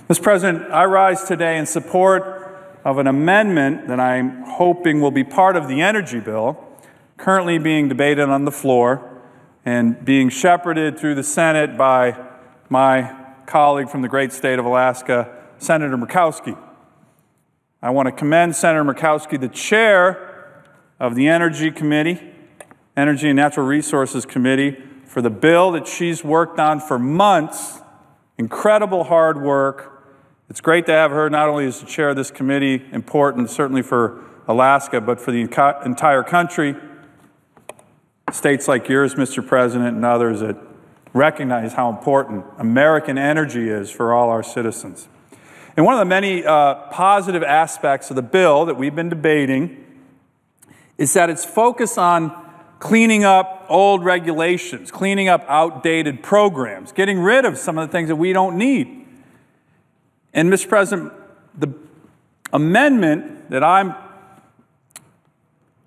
Mr. President, I rise today in support of an amendment that I'm hoping will be part of the energy bill currently being debated on the floor and being shepherded through the Senate by my colleague from the great state of Alaska, Senator Murkowski. I want to commend Senator Murkowski, the chair of the Energy Committee, Energy and Natural Resources Committee, for the bill that she's worked on for months. Incredible hard work. It's great to have her not only as the chair of this committee, important certainly for Alaska, but for the entire country. States like yours, Mr. President, and others that recognize how important American energy is for all our citizens. And one of the many positive aspects of the bill that we've been debating is that it's focused on cleaning up old regulations, cleaning up outdated programs, getting rid of some of the things that we don't need. And, Mr. President, the amendment that I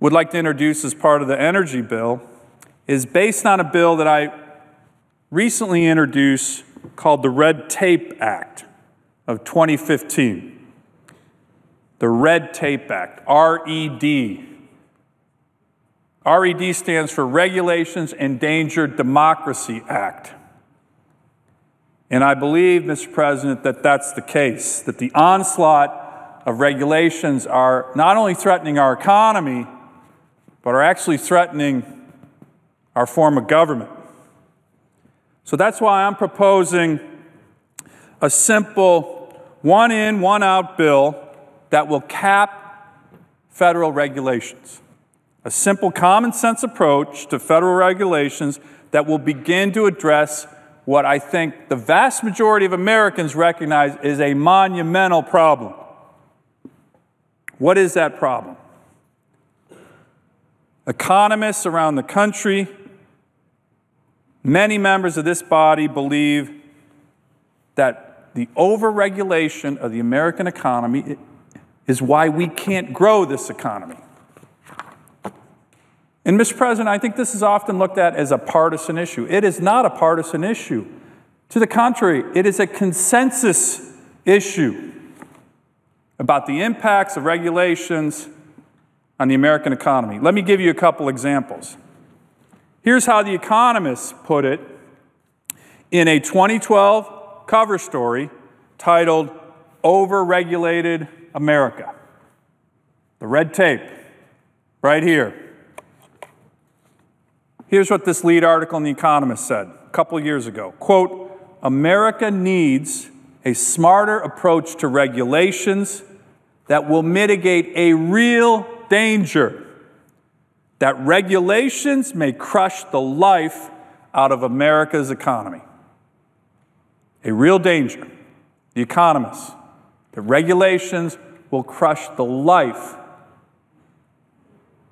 would like to introduce as part of the energy bill is based on a bill that I recently introduced called the Red Tape Act of 2015. The Red Tape Act, RED. RED stands for Regulations Endangered Democracy Act. And I believe, Mr. President, that that's the case, that the onslaught of regulations are not only threatening our economy, but are actually threatening our form of government. So that's why I'm proposing a simple one-in, one-out bill that will cap federal regulations. A simple common-sense approach to federal regulations that will begin to address what I think the vast majority of Americans recognize is a monumental problem. What is that problem? Economists around the country, many members of this body believe that the overregulation of the American economy is why we can't grow this economy. And, Mr. President, I think this is often looked at as a partisan issue. It is not a partisan issue. To the contrary, it is a consensus issue about the impacts of regulations on the American economy. Let me give you a couple examples. Here's how The Economist put it in a 2012 cover story titled "Overregulated America." The red tape, right here. Here's what this lead article in The Economist said a couple of years ago. Quote, "America needs a smarter approach to regulations that will mitigate a real danger, that regulations may crush the life out of America's economy." A real danger. The Economist. The regulations will crush the life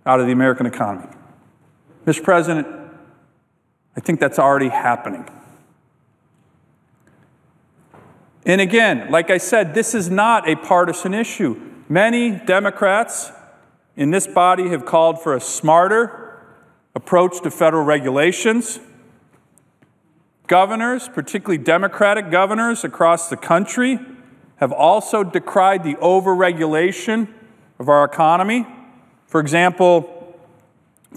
out of the American economy. Mr. President, I think that's already happening. And again, like I said, this is not a partisan issue. Many Democrats in this body have called for a smarter approach to federal regulations. Governors, particularly Democratic governors across the country, have also decried the overregulation of our economy. For example,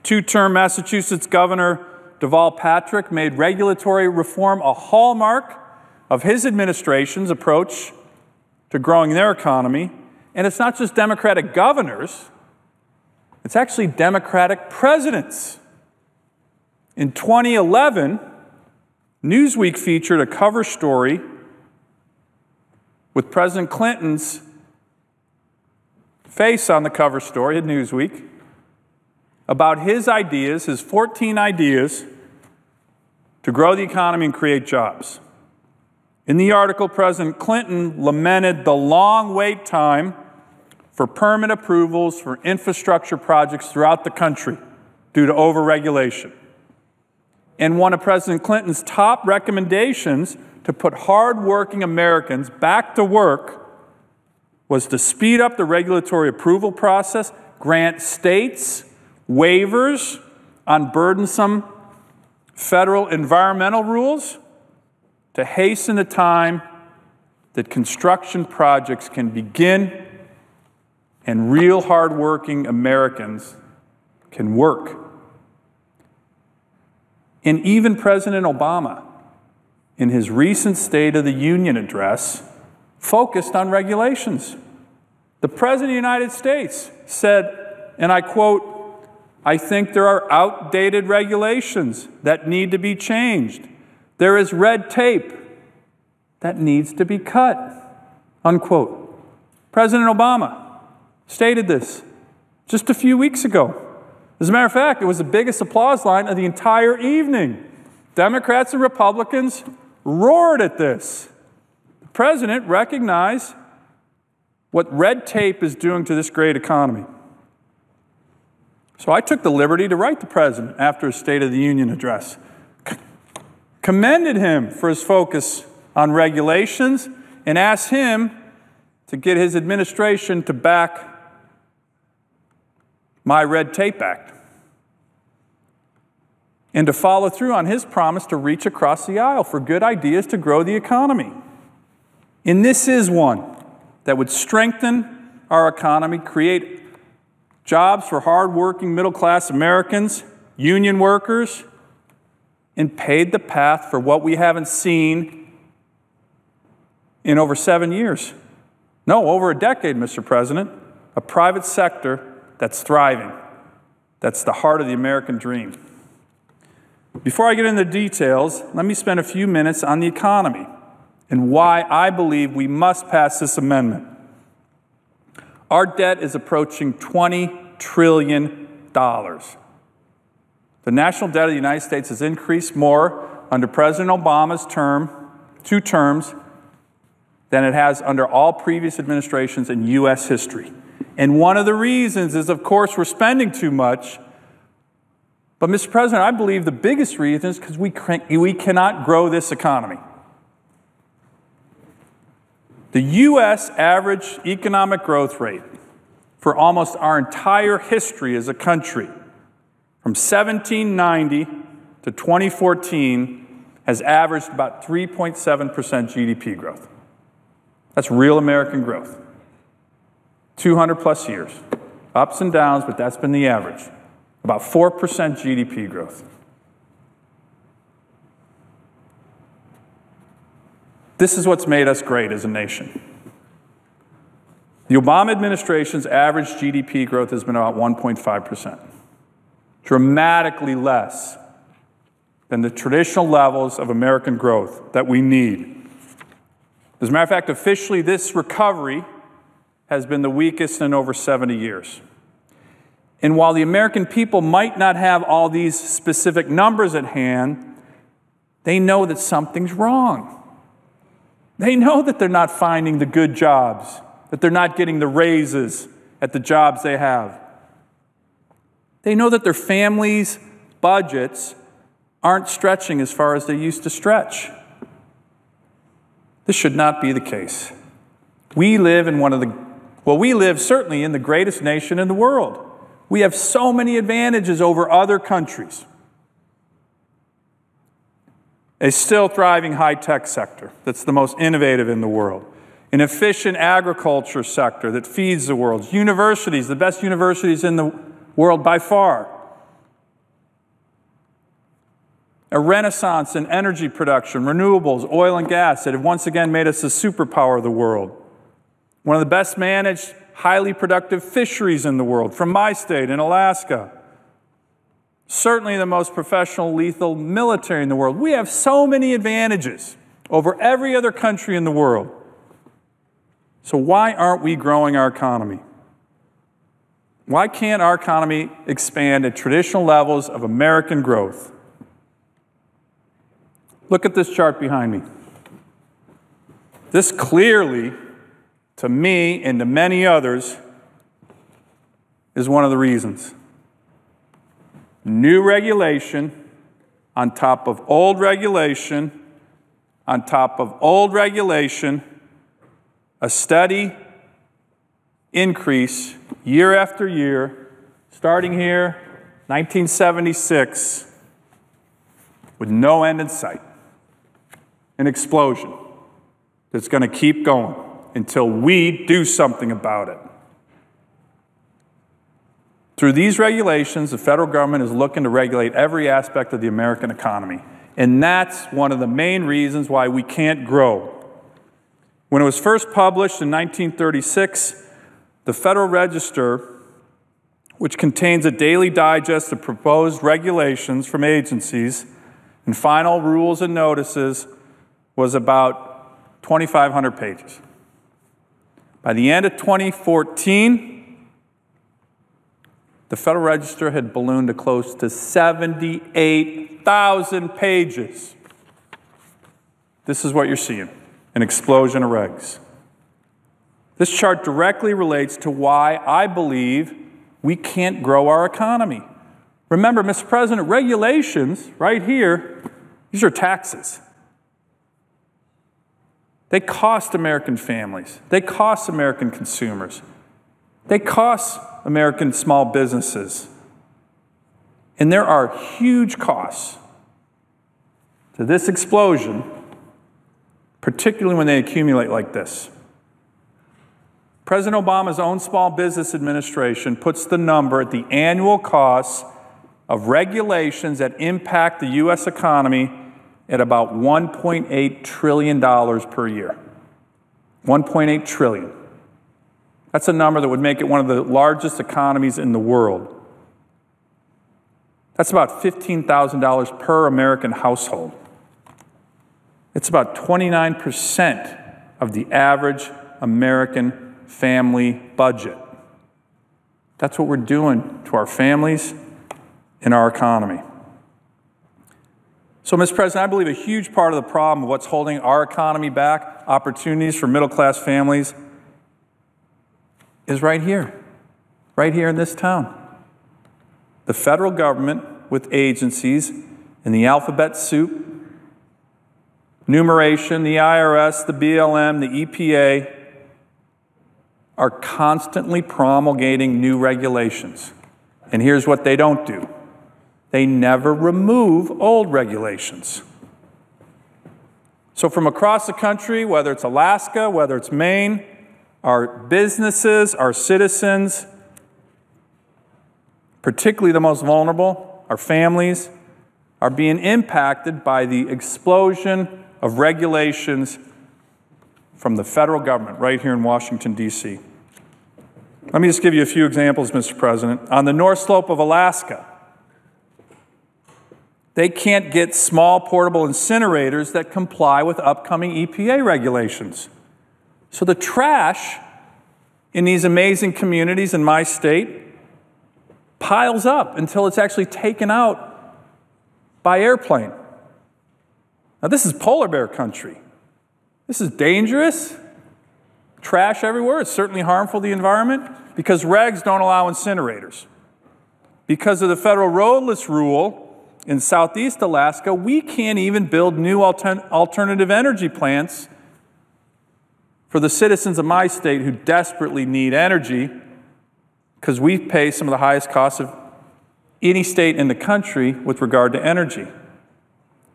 two-term Massachusetts Governor Deval Patrick made regulatory reform a hallmark of his administration's approach to growing their economy. And it's not just Democratic governors, it's actually Democratic presidents. In 2011, Newsweek featured a cover story with President Clinton's face on the cover story at Newsweek about his ideas, his 14 ideas to grow the economy and create jobs. In the article, President Clinton lamented the long wait time for permit approvals for infrastructure projects throughout the country due to overregulation. And one of President Clinton's top recommendations to put hard-working Americans back to work was to speed up the regulatory approval process, grant states waivers on burdensome federal environmental rules to hasten the time that construction projects can begin and real hardworking Americans can work. And even President Obama, in his recent State of the Union address, focused on regulations. The President of the United States said, and I quote, "I think there are outdated regulations that need to be changed. There is red tape that needs to be cut," unquote. President Obama stated this just a few weeks ago. As a matter of fact, it was the biggest applause line of the entire evening. Democrats and Republicans roared at this. The president recognized what red tape is doing to this great economy. So I took the liberty to write the president after his State of the Union address. Commended him for his focus on regulations and asked him to get his administration to back my Red Tape Act and to follow through on his promise to reach across the aisle for good ideas to grow the economy. And this is one that would strengthen our economy, create jobs for hardworking middle-class Americans, union workers, and paved the path for what we haven't seen in over 7 years. No, over a decade, Mr. President. A private sector that's thriving. That's the heart of the American dream. Before I get into the details, let me spend a few minutes on the economy and why I believe we must pass this amendment. Our debt is approaching $20 trillion. The national debt of the United States has increased more under President Obama's two terms, than it has under all previous administrations in U.S. history. And one of the reasons is, of course, we're spending too much. But, Mr. President, I believe the biggest reason is because we cannot grow this economy. The U.S. average economic growth rate for almost our entire history as a country, from 1790 to 2014, has averaged about 3.7% GDP growth. That's real American growth. 200 plus years. Ups and downs, but that's been the average. About 4% GDP growth. This is what's made us great as a nation. The Obama administration's average GDP growth has been about 1.5%. Dramatically less than the traditional levels of American growth that we need. As a matter of fact, officially, this recovery has been the weakest in over 70 years. And while the American people might not have all these specific numbers at hand, they know that something's wrong. They know that they're not finding the good jobs, that they're not getting the raises at the jobs they have. They know that their families' budgets aren't stretching as far as they used to stretch. This should not be the case. We live in we live certainly in the greatest nation in the world. We have so many advantages over other countries. A still thriving high-tech sector that's the most innovative in the world. An efficient agriculture sector that feeds the world. Universities, the best universities in the world by far. A renaissance in energy production, renewables, oil and gas that have once again made us a superpower of the world. One of the best managed, highly productive fisheries in the world, from my state in Alaska. Certainly the most professional, lethal military in the world. We have so many advantages over every other country in the world. So why aren't we growing our economy? Why can't our economy expand at traditional levels of American growth? Look at this chart behind me. This clearly, to me and to many others, is one of the reasons. New regulation on top of old regulation, on top of old regulation, a steady increase year after year, starting here, 1976, with no end in sight. An explosion. that's going to keep going until we do something about it. Through these regulations, the federal government is looking to regulate every aspect of the American economy. And that's one of the main reasons why we can't grow. When it was first published in 1936, the Federal Register, which contains a daily digest of proposed regulations from agencies and final rules and notices, was about 2,500 pages. By the end of 2014, the Federal Register had ballooned to close to 78,000 pages. This is what you're seeing, an explosion of regs. This chart directly relates to why I believe we can't grow our economy. Remember, Mr. President, regulations right here, these are taxes. They cost American families. They cost American consumers. They cost American small businesses. And there are huge costs to this explosion, particularly when they accumulate like this. President Obama's own Small Business Administration puts the number at the annual costs of regulations that impact the U.S. economy at about $1.8 trillion per year. $1.8 trillion. That's a number that would make it one of the largest economies in the world. That's about $15,000 per American household. It's about 29% of the average American family budget. That's what we're doing to our families and our economy. So, Mr. President, I believe a huge part of the problem of what's holding our economy back, opportunities for middle-class families, is right here in this town. The federal government with agencies in the alphabet soup, numeration, the IRS, the BLM, the EPA, are constantly promulgating new regulations. And here's what they don't do. They never remove old regulations. So from across the country, whether it's Alaska, whether it's Maine, our businesses, our citizens, particularly the most vulnerable, our families, are being impacted by the explosion of regulations from the federal government right here in Washington, D.C. Let me just give you a few examples, Mr. President. On the North Slope of Alaska, they can't get small portable incinerators that comply with upcoming EPA regulations. So the trash in these amazing communities in my state piles up until it's actually taken out by airplane. Now, this is polar bear country. This is dangerous. Trash everywhere. It's certainly harmful to the environment because regs don't allow incinerators. Because of the federal roadless rule in southeast Alaska, we can't even build new alternative energy plants for the citizens of my state who desperately need energy because we pay some of the highest costs of any state in the country with regard to energy.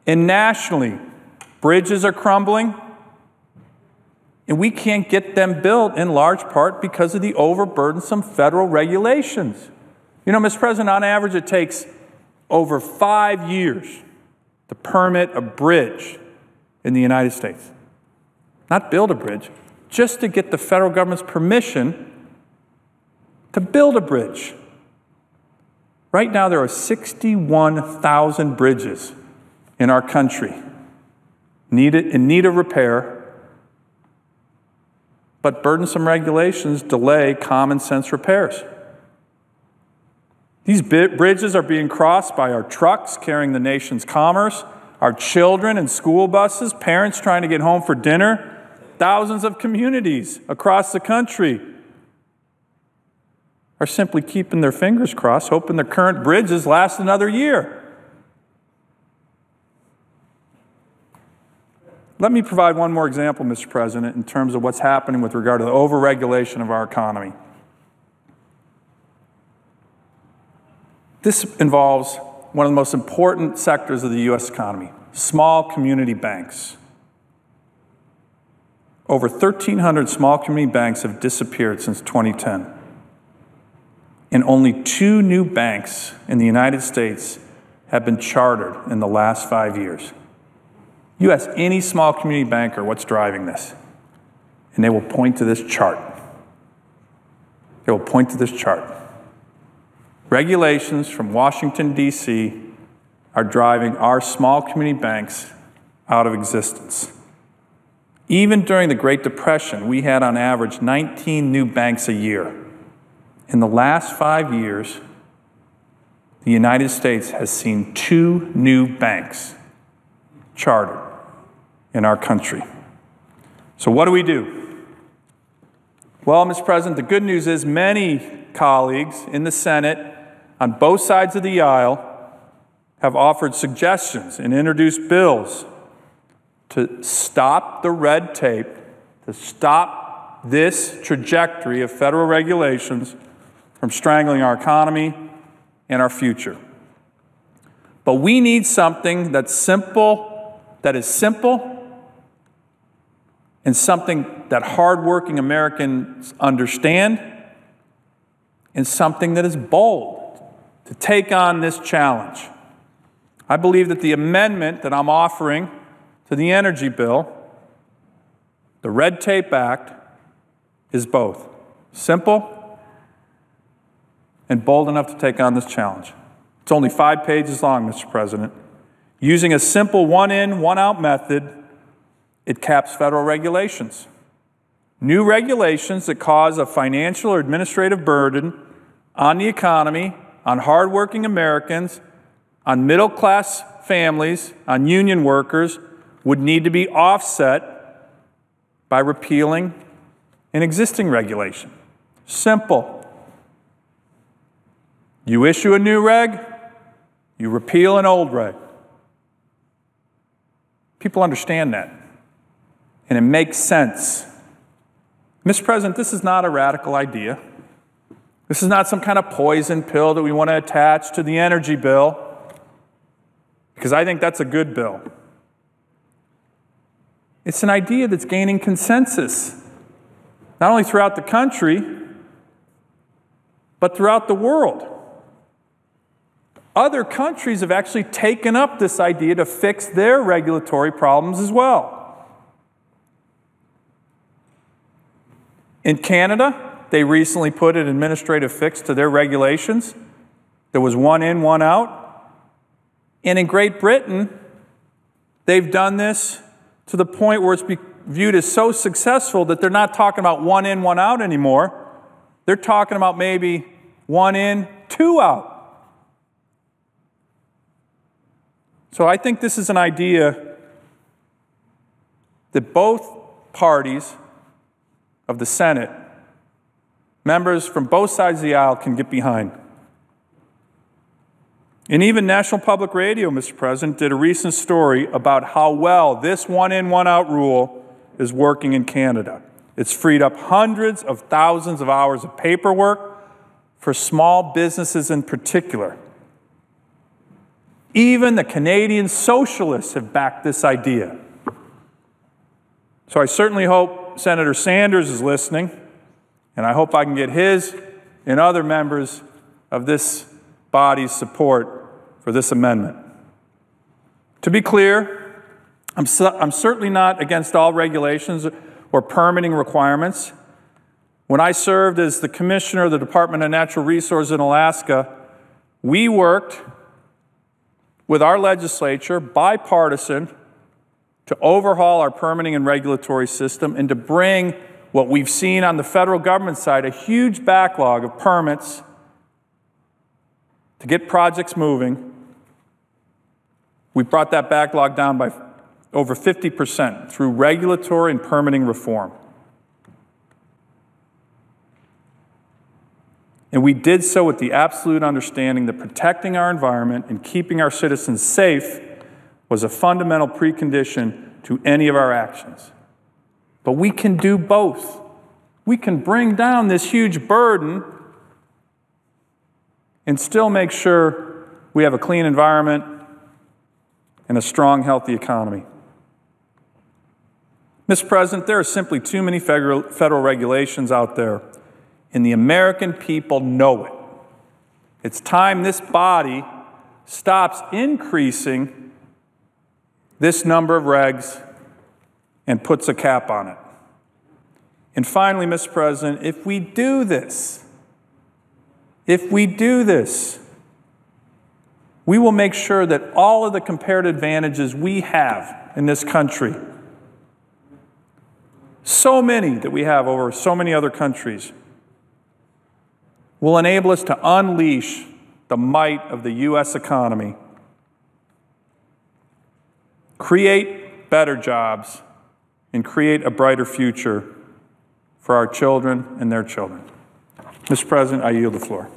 And nationally, bridges are crumbling, and we can't get them built in large part because of the overburdensome federal regulations. You know, Mr. President, on average, it takes over 5 years to permit a bridge in the United States. Not build a bridge, just to get the federal government's permission to build a bridge. Right now, there are 61,000 bridges in our country in need of repair, but burdensome regulations delay common sense repairs. These bridges are being crossed by our trucks carrying the nation's commerce, our children in school buses, parents trying to get home for dinner. Thousands of communities across the country are simply keeping their fingers crossed, hoping the current bridges last another year. Let me provide one more example, Mr. President, in terms of what's happening with regard to the overregulation of our economy. This involves one of the most important sectors of the U.S. economy, small community banks. over 1,300 small community banks have disappeared since 2010. And only 2 new banks in the United States have been chartered in the last 5 years. You ask any small community banker what's driving this, and they will point to this chart. They will point to this chart. Regulations from Washington, D.C. are driving our small community banks out of existence. Even during the Great Depression, we had on average 19 new banks a year. In the last 5 years, the United States has seen 2 new banks chartered in our country. So what do we do? Well, Mr. President, the good news is many colleagues in the Senate on both sides of the aisle have offered suggestions and introduced bills to stop the red tape, to stop this trajectory of federal regulations from strangling our economy and our future. But we need something that's simple, and something that hardworking Americans understand, and something that is bold to take on this challenge. I believe that the amendment that I'm offering to the energy bill, the Red Tape Act, is both simple and bold enough to take on this challenge. It's only 5 pages long, Mr. President. Using a simple one-in, one-out method, it caps federal regulations. New regulations that cause a financial or administrative burden on the economy, on hardworking Americans, on middle-class families, on union workers, would need to be offset by repealing an existing regulation. Simple. You issue a new reg, you repeal an old reg. People understand that, and it makes sense. Mr. President, this is not a radical idea. This is not some kind of poison pill that we want to attach to the energy bill, because I think that's a good bill. It's an idea that's gaining consensus, not only throughout the country, but throughout the world. Other countries have actually taken up this idea to fix their regulatory problems as well. In Canada, they recently put an administrative fix to their regulations. There was one in, one out. And in Great Britain, they've done this to the point where it's viewed as so successful that they're not talking about one in, one out anymore. They're talking about maybe one in, two out. So I think this is an idea that both parties of the Senate, members from both sides of the aisle, can get behind. And even National Public Radio, Mr. President, did a recent story about how well this one-in, one-out rule is working in Canada. It's freed up hundreds of thousands of hours of paperwork for small businesses in particular. Even the Canadian socialists have backed this idea. So I certainly hope Senator Sanders is listening, and I hope I can get his and other members of this body's support for this amendment. To be clear, I'm certainly not against all regulations or permitting requirements. When I served as the commissioner of the Department of Natural Resources in Alaska, we worked with our legislature, bipartisan, to overhaul our permitting and regulatory system and to bring what we've seen on the federal government side, a huge backlog of permits to get projects moving. We brought that backlog down by over 50% through regulatory and permitting reform. And we did so with the absolute understanding that protecting our environment and keeping our citizens safe was a fundamental precondition to any of our actions. But we can do both. We can bring down this huge burden and still make sure we have a clean environment and a strong, healthy economy. Mr. President, there are simply too many federal regulations out there, and the American people know it. It's time this body stops increasing this number of regs and puts a cap on it. And finally, Mr. President, if we do this, we will make sure that all of the comparative advantages we have in this country, so many that we have over so many other countries, will enable us to unleash the might of the U.S. economy, create better jobs, and create a brighter future for our children and their children. Mr. President, I yield the floor.